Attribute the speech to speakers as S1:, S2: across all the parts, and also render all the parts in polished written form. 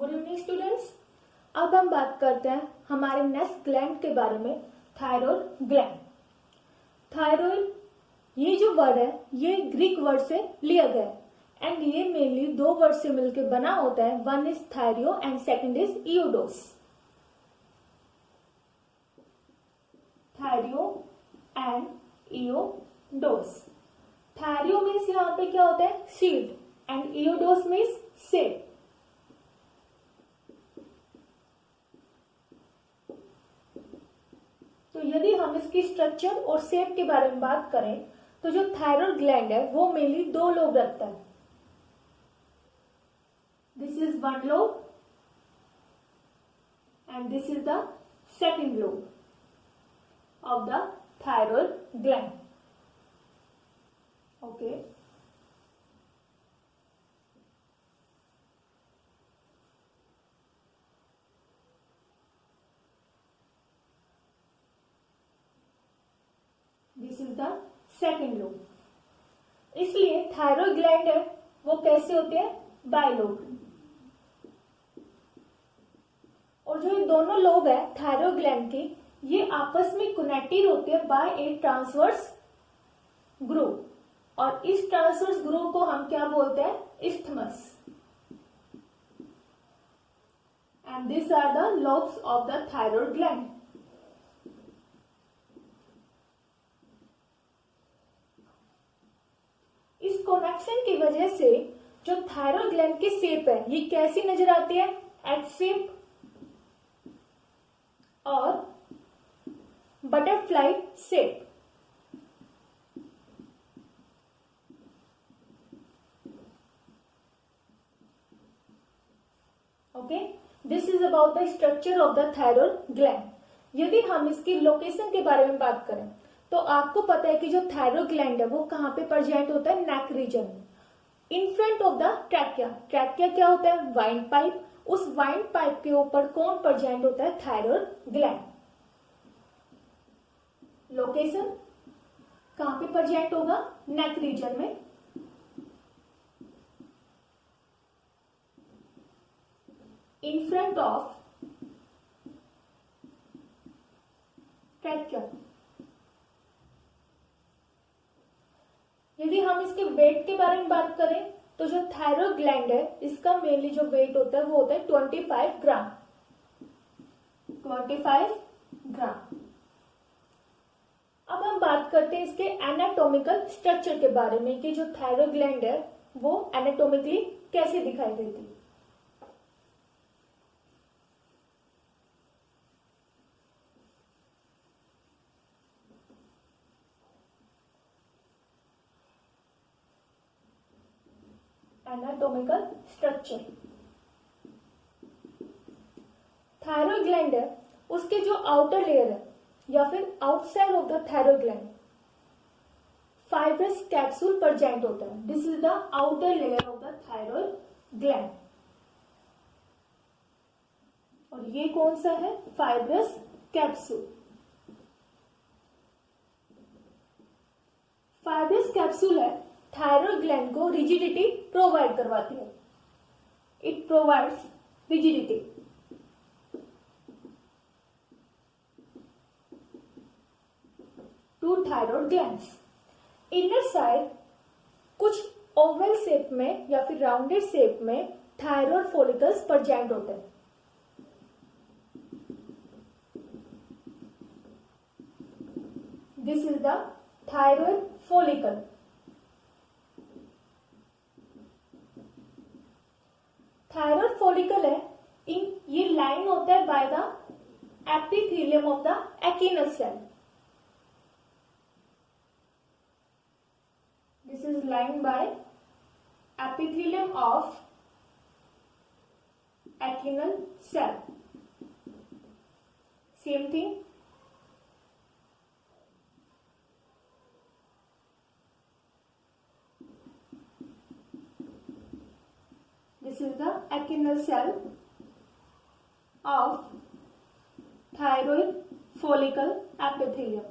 S1: Good evening students. अब हम बात करते हैं हमारे नेक्स्ट ग्लैंड के बारे में, थायरॉइड ग्लैंड। थायरॉइड ये जो वर्ड है ये ग्रीक वर्ड से लिया गया है एंड ये मेनली दो वर्ड से मिलकर बना होता है। One is thyreo and second is eidos. Thyreo and eidos. Thyreo means यहाँ पे क्या होता है, shield, and eidos means shape. तो यदि हम इसकी स्ट्रक्चर और शेप के बारे में बात करें तो जो थायरॉइड ग्लैंड है वो मेनली दो लोब रखता है। This is one lobe and this is the second lobe of the thyroid gland. Okay, this is the second lobe. इसलिए थायरॉइड ग्लैंड है वो कैसे होते हैं, बायलोब। और जो ये दोनों लोब है थायरॉइड ग्लैंड की, ये आपस में कनेक्टेड होते हैं बाय ए ट्रांसवर्स ग्रूव, और इस ट्रांसवर्स ग्रूव को हम क्या बोलते हैं, isthmus. And this are the lobes of the thyroid gland. इस कनेक्शन की वजह से जो थायरॉइड ग्लैंड की शेप है ये कैसी नजर आती है, एच शेप और butterfly shape. Okay, this is about the structure of the thyroid gland. यदि हम इसकी लोकेशन के बारे में बात करें तो आपको पता है कि जो थायरॉइड ग्लैंड है वो कहां पे प्रेजेंट होता है, नेक रीजन में, in front of the trachea. Trachea क्या होता है, वाइंड पाइप। उस वाइंड पाइप के ऊपर कौन प्रेजेंट होता है, थायरॉइड ग्लैंड। लोकेशन कहां पे प्रेजेंट होगा, नेक रीजन में। In front of trachea. यदि हम इसके वेट के बारे में बात करें तो जो थायरॉइड ग्लैंड है इसका मेनली जो वेट होता है वो होता है 25 ग्राम। 25 ग्राम। अब हम बात करते हैं इसके एनाटॉमिकल स्ट्रक्चर के बारे में कि जो थायरॉइड ग्लैंड है वो एनाटॉमिकली कैसे दिखाई देती है। Anatomical structure. थायरॉइड ग्लैंड है उसके जो आउटर लेयर है या फिर outside of the thyroid gland fibrous capsule present होता है। This is the outer layer of the thyroid gland. और ये कौन सा है, फाइब्रस कैप्सूल। फाइब्रस कैप्सूल है थायरॉइड ग्लैंड को रिजिडिटी प्रोवाइड करवाती है। It provides rigidity. To thyroid glands. Inner side कुछ ओवल शेप में या फिर राउंडेड शेप में थायरॉइड फॉलिकल्स प्रेजेंट होते हैं। This is the thyroid follicle. Thyroid follicle है ये लाइन होता है by the epithelium of the acinar cell. This is line by epithelium of acinar cell. Same thing. This is the acinal cell of thyroid follicle epithelium.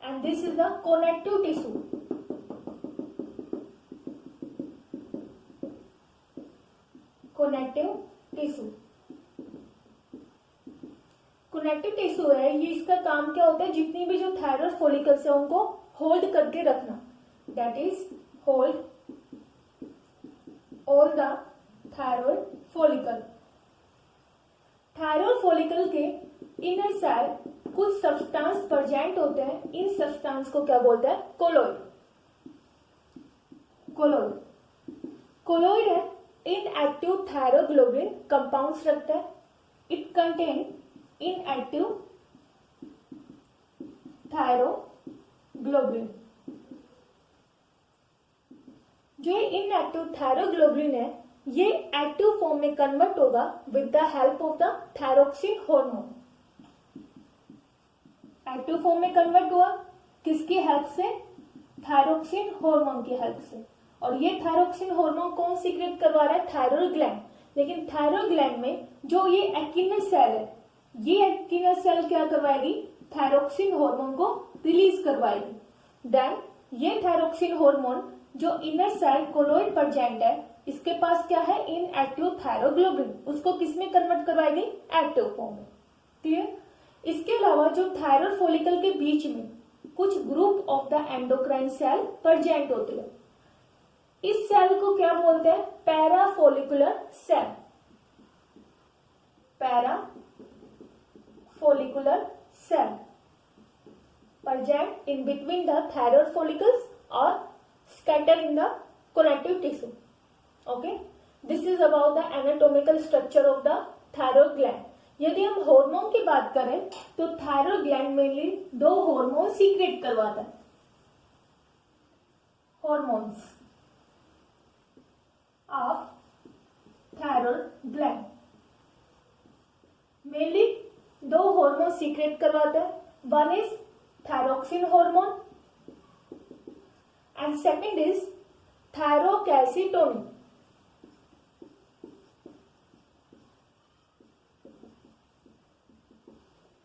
S1: And this is the connective tissue connective tissue. Connective tissue है ये, इसका काम क्या होता है, जितनी भी जो थायराइड फॉलिकल्स है उनको होल्ड करके रखना, that is hold all the thyroid follicle. Thyroid follicle के इनर साइड कुछ सब्सटेंस प्रेजेंट होते हैं, इन सब्सटेंस को क्या बोलते हैं, कोलॉइड। कोलॉइड है इनएक्टिव थायरोग्लोबुलिन कंपाउंड्स रखता है। It contain inactive thyroglobulin. जो इनएक्टिव थायरोग्लोबुलिन है ये एक्टिव फॉर्म में कन्वर्ट होगा with the help of the thyroxine hormone. Active form में कन्वर्ट हुआ किसकी हेल्प से, थायरोक्सिन हार्मोन की हेल्प से। और ये थायरोक्सिन हार्मोन कौन सीक्रेट करवा रहा है, थायराइड ग्लैंड। लेकिन थायराइड ग्लैंड में जो ये एक्टिनल सेल है, ये एक्टिनल सेल क्या करवाएगी, थायरोक्सिन हार्मोन को रिलीज करवाएगी। देन ये थायरोक्सिन हार्मोन जो इनर सेल कोलॉइड प्रेजेंट है, इसके पास क्या है, इनएक्टिव थायरोग्लोबुलिन, उसको किसमें कन्वर्ट करवाएगी, एक्टिव फॉर्म में। क्लियर। इसके अलावा जो थायराइड फॉलिकल के बीच में कुछ group of the endocrine cell present होते हैं। इस सेल को क्या बोलते हैं, parafollicular cell. Parafollicular cell present in between the thyroid follicles और scattered in the connective tissue. Okay, this is about the anatomical structure of the thyroid gland. यदि हम हार्मोन की बात करें तो थायराइड ग्लैंड मेनली दो हार्मोन सीक्रेट करवाता है, hormones of thyroid gland. Mainly दो हार्मोन सीक्रेट करवाता है, one is thyroxine hormone and second is thyrocalcitonin.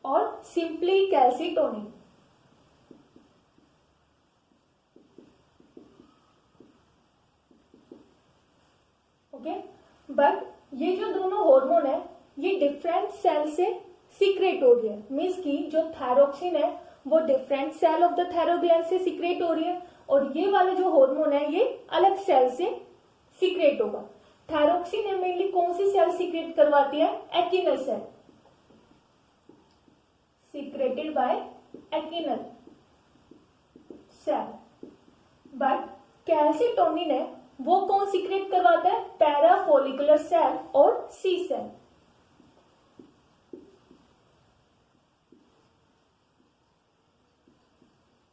S1: और simply calcitonin। ओके, बट ये जो दोनों हार्मोन है ये डिफरेंट सेल से सीक्रेट हो रही है, मीन्स की जो थायरोक्सिन है वो different cell of the thyroid gland से सीक्रेट हो रही है, और ये वाला जो हार्मोन है ये अलग सेल से सीक्रेट होगा। थायरोक्सिन है मेनली कौन सी सेल सीक्रेट करवाती है, acinar cell, secreted by acinar cell. But calcitonin है वो कौन सीक्रेट करवाता है, पैराफोलिकुलर सेल और सी सेल।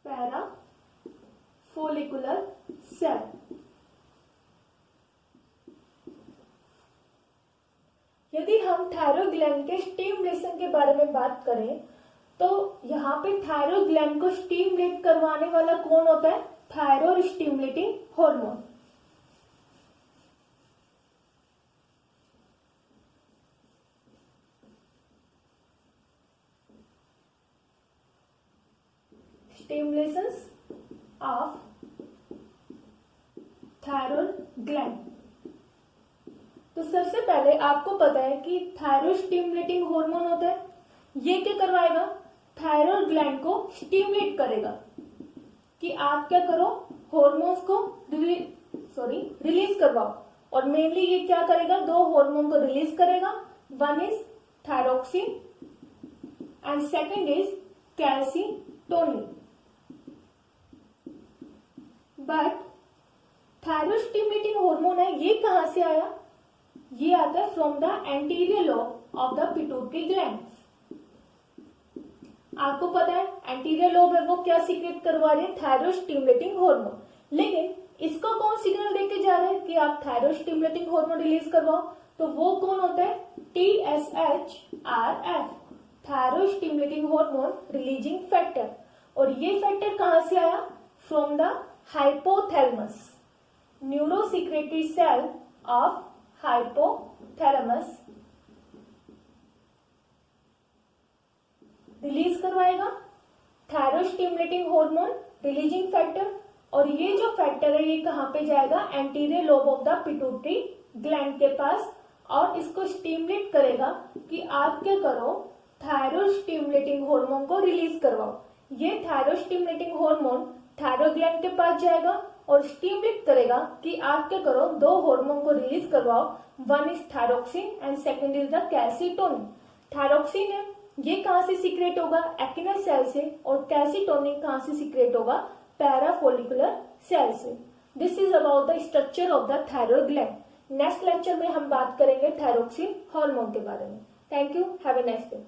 S1: Parafollicular cell. यदि हम थायराइड ग्लैंड के स्टिमुलेशन के बारे में बात करें तो यहाँ पे थायराइड ग्लैंड को स्टिमुलेट करवाने वाला कौन होता है, thyroid stimulating hormone. Stimulations of thyroid gland। तो सबसे पहले आपको पता है कि थायराइड स्टिमुलेटिंग हार्मोन होता है, ये क्या करवाएगा, थायराइड ग्लैंड को स्टिमुलेट करेगा कि आप क्या करो, हार्मोन्स को रिलीज करवाओ। और मेनली ये क्या करेगा, दो हार्मोन को रिलीज करेगा, one is thyroxine and second is calcitonin. But thyroid stimulating hormone है ये कहां से आया, ये आता है from the anterior lobe of the pituitary gland. आपको पता है एंटीरियर लोब है वो क्या सीक्रेट करवा रहे हैं, थायराइड स्टिमुलेटिंग हार्मोन। लेकिन इसको कौन सिग्नल देके जा रहे हैं कि आप थायराइड स्टिमुलेटिंग हार्मोन रिलीज करवाओ, तो वो कौन होता है, TSHRF, thyroid stimulating hormone releasing factor. और ये फैक्टर कहां से आया, from the hypothalamus, neurosecretory cell of hypothalamus release करवाएगा thyroid stimulating hormone releasing factor. और ये जो फैक्टर है ये कहां पे जाएगा, anterior lobe of the pituitary gland के पास, और इसको स्टिमुलेट करेगा कि आप क्या करो, थायराइड स्टिमुलेटिंग हार्मोन को रिलीज करवाओ। ये thyroid stimulating hormone thyroid gland के पास जाएगा और स्टिमुलेट करेगा कि आप क्या करो, दो हार्मोन को रिलीज करवाओ। One is thyroxine and second is the calcitonin. Thyroxine है, ये कहां से सीक्रेट होगा, एक्टिनल सेल से, और कैल्सिटोनिन कहां से सीक्रेट होगा, पैराफोलिकुलर सेल से। This is about the structure of the thyroid gland. Next lecture में हम बात करेंगे थायरोक्सिन हार्मोन के बारे में। Thank you, have a nice day.